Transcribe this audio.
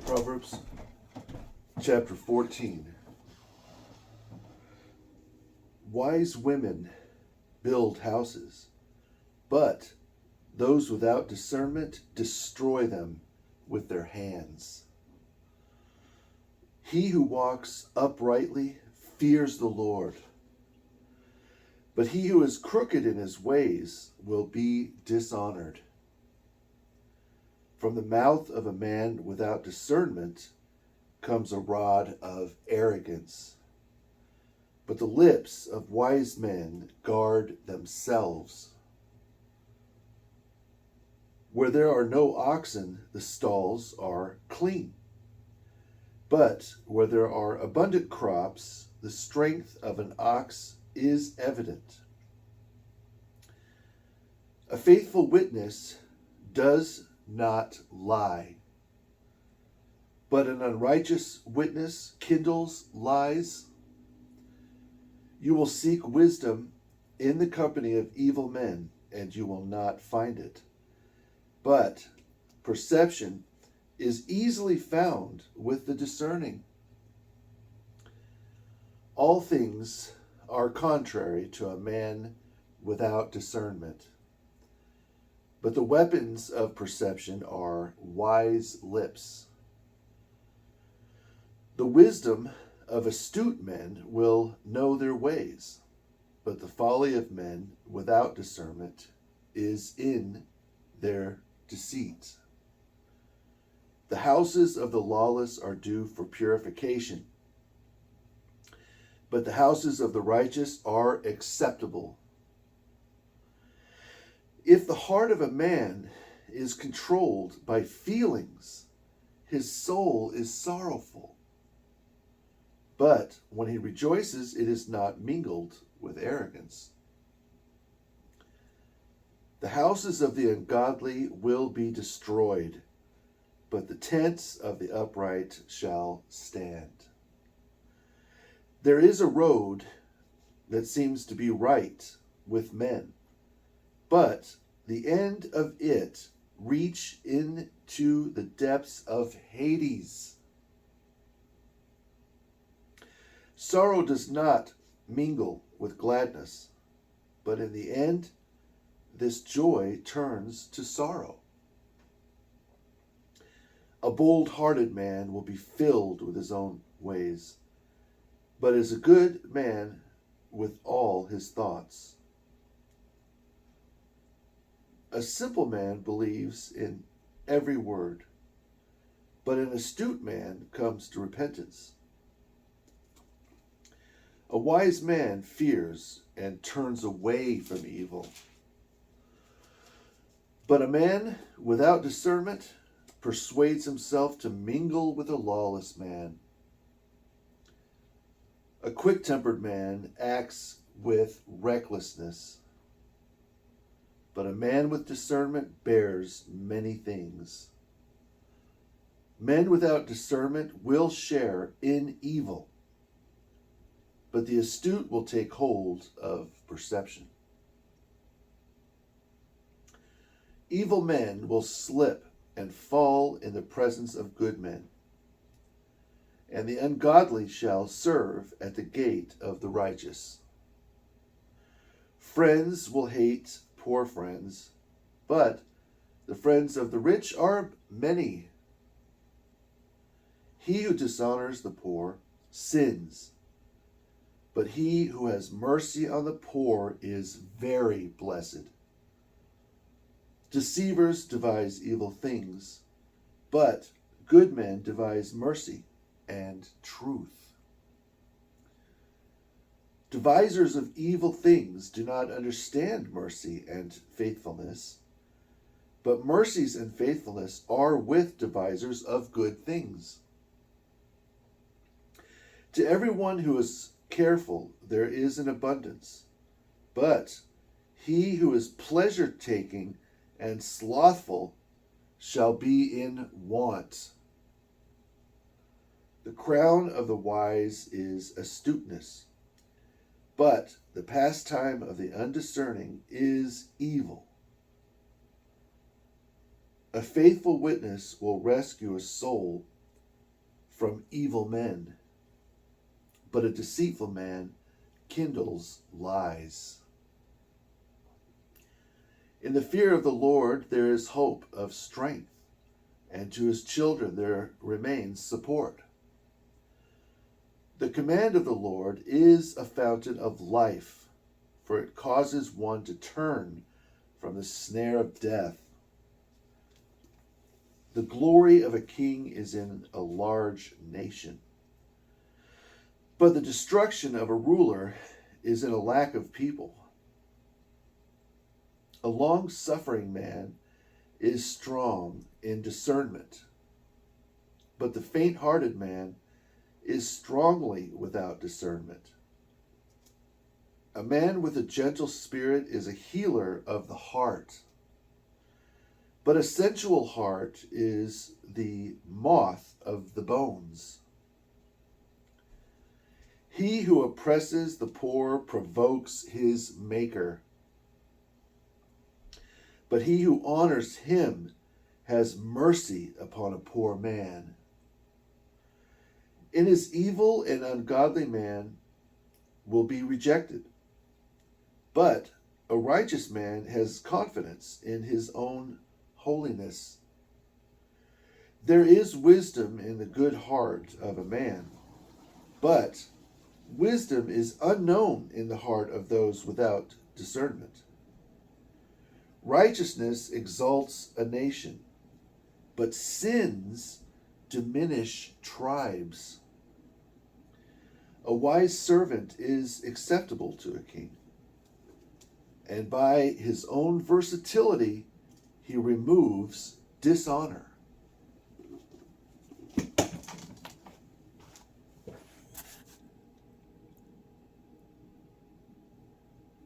Proverbs chapter 14. Wise women build houses, but those without discernment destroy them with their hands. He who walks uprightly fears the Lord, but he who is crooked in his ways will be dishonored. From the mouth of a man without discernment comes a rod of arrogance, but the lips of wise men guard themselves. Where there are no oxen, the stalls are clean, but where there are abundant crops, the strength of an ox is evident. A faithful witness does not lie, but an unrighteous witness kindles lies. You will seek wisdom in the company of evil men, and you will not find it. But perception is easily found with the discerning. All things are contrary to a man without discernment, but the weapons of perception are wise lips. The wisdom of astute men will know their ways, but the folly of men without discernment is in their deceit. The houses of the lawless are due for purification, but the houses of the righteous are acceptable. If the heart of a man is controlled by feelings, his soul is sorrowful. But when he rejoices, it is not mingled with arrogance. The houses of the ungodly will be destroyed, but the tents of the upright shall stand. There is a road that seems to be right with men, but the end of it reach into the depths of Hades. Sorrow does not mingle with gladness, but in the end, this joy turns to sorrow. A bold-hearted man will be filled with his own ways, but is a good man with all his thoughts. A simple man believes in every word, but an astute man comes to repentance. A wise man fears and turns away from evil, but a man without discernment persuades himself to mingle with a lawless man. A quick-tempered man acts with recklessness, but a man with discernment bears many things. Men without discernment will share in evil, but the astute will take hold of perception. Evil men will slip and fall in the presence of good men, and the ungodly shall serve at the gate of the righteous. Friends will hate poor friends, but the friends of the rich are many. He who dishonors the poor sins, but he who has mercy on the poor is very blessed. Deceivers devise evil things, but good men devise mercy and truth. Devisers of evil things do not understand mercy and faithfulness, but mercies and faithfulness are with devisers of good things. To everyone who is careful there is an abundance, but he who is pleasure-taking and slothful shall be in want. The crown of the wise is astuteness, but the pastime of the undiscerning is evil. A faithful witness will rescue a soul from evil men, but a deceitful man kindles lies. In the fear of the Lord there is hope of strength, and to his children there remains support. The command of the Lord is a fountain of life, for it causes one to turn from the snare of death. The glory of a king is in a large nation, but the destruction of a ruler is in a lack of people. A long-suffering man is strong in discernment, but the faint-hearted man is strongly without discernment. A man with a gentle spirit is a healer of the heart, but a sensual heart is the moth of the bones. He who oppresses the poor provokes his Maker, but he who honors him has mercy upon a poor man. In his evil and ungodly man will be rejected, but a righteous man has confidence in his own holiness. There is wisdom in the good heart of a man, but wisdom is unknown in the heart of those without discernment. Righteousness exalts a nation, but sins diminish tribes. A wise servant is acceptable to a king, and by his own versatility he removes dishonor.